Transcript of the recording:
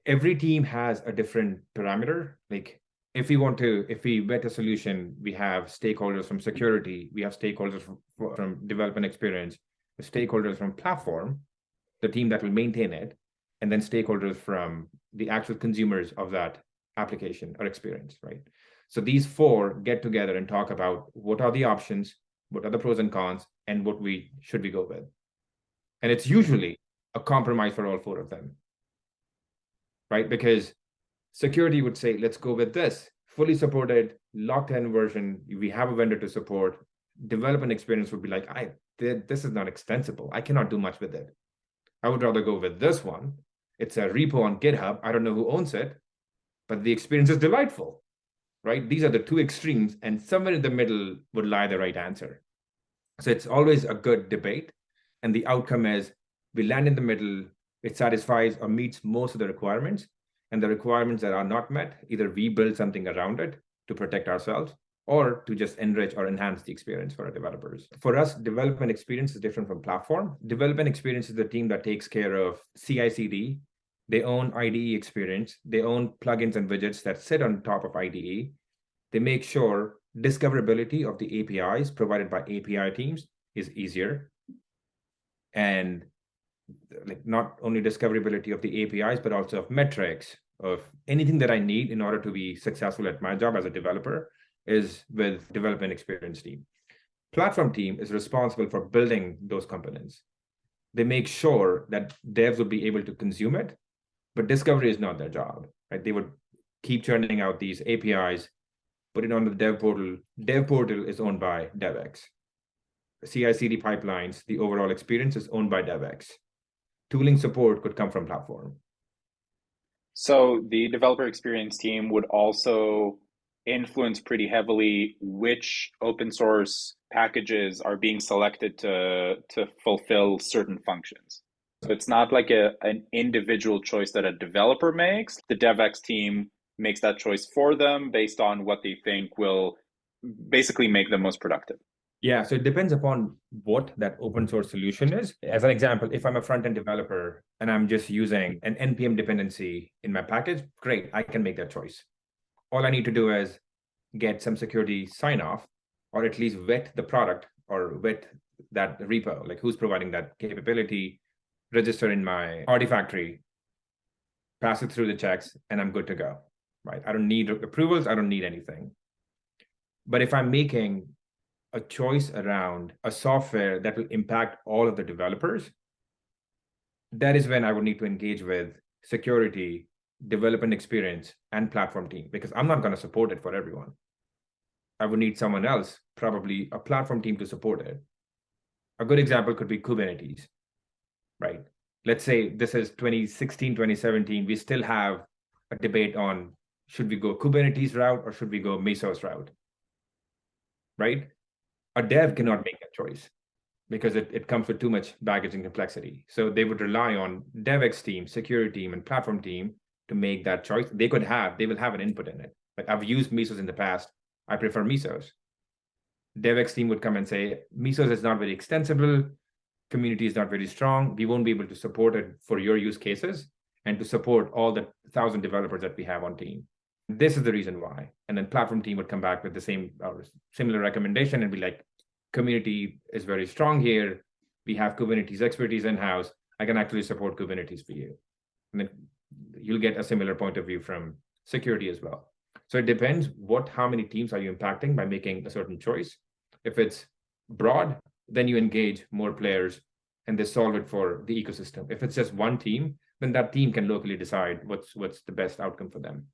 every team has a different parameter. Like if we vet a solution, we have stakeholders from security, we have stakeholders from development experience, stakeholders from platform, the team that will maintain it, and then stakeholders from the actual consumers of that application or experience, right? So these four get together and talk about what are the options, what are the pros and cons, and what we should we go with. And it's usually a compromise for all four of them, right? Because security would say, let's go with this fully supported, locked in version. We have a vendor to support. Development experience would be like, this is not extensible. I cannot do much with it. I would rather go with this one. It's a repo on GitHub. I don't know who owns it, but the experience is delightful, right? These are the two extremes, and somewhere in the middle would lie the right answer. So it's always a good debate. And the outcome is we land in the middle. It satisfies or meets most of the requirements. And the requirements that are not met, either we build something around it to protect ourselves or to just enrich or enhance the experience for our developers. For us, development experience is different from platform. Development experience is the team that takes care of CI/CD. They own IDE experience. They own plugins and widgets that sit on top of IDE. They make sure discoverability of the APIs provided by API teams is easier. And like not only discoverability of the APIs, but also of metrics, of anything that I need in order to be successful at my job as a developer is with development experience team. Platform team is responsible for building those components. They make sure that devs will be able to consume it, but discovery is not their job, right? They would keep churning out these APIs, put it on the dev portal. Dev portal is owned by DevEx. CI/CD pipelines, the overall experience is owned by DevEx. Tooling support could come from platform. So the developer experience team would also influence pretty heavily which open source packages are being selected to fulfill certain functions. So it's not like an individual choice that a developer makes. The DevEx team makes that choice for them based on what they think will basically make them most productive. Yeah, so it depends upon what that open source solution is. As an example, if I'm a front-end developer and I'm just using an NPM dependency in my package, great, I can make that choice. All I need to do is get some security sign-off, or at least vet the product or vet that repo, like who's providing that capability, register in my Artifactory, pass it through the checks, and I'm good to go, right? I don't need approvals. I don't need anything. But if I'm making a choice around a software that will impact all of the developers, that is when I would need to engage with security, development experience, and platform team, because I'm not going to support it for everyone. I would need someone else, probably a platform team, to support it. A good example could be Kubernetes, right? Let's say this is 2016, 2017. We still have a debate on should we go Kubernetes route or should we go Mesos route, right? A dev cannot make that choice because it comes with too much baggage and complexity. So they would rely on DevEx team, security team, and platform team to make that choice. They will have an input in it. Like I've used Mesos in the past. I prefer Mesos. DevEx team would come and say, Mesos is not very extensible. Community is not very strong. We won't be able to support it for your use cases and to support all the 1,000 developers that we have on team. This is the reason why. And then platform team would come back with the same or similar recommendation and be like, community is very strong here. We have Kubernetes expertise in-house. I can actually support Kubernetes for you. And then you'll get a similar point of view from security as well. So it depends how many teams are you impacting by making a certain choice. If it's broad, then you engage more players and they solve it for the ecosystem. If it's just one team, then that team can locally decide what's the best outcome for them.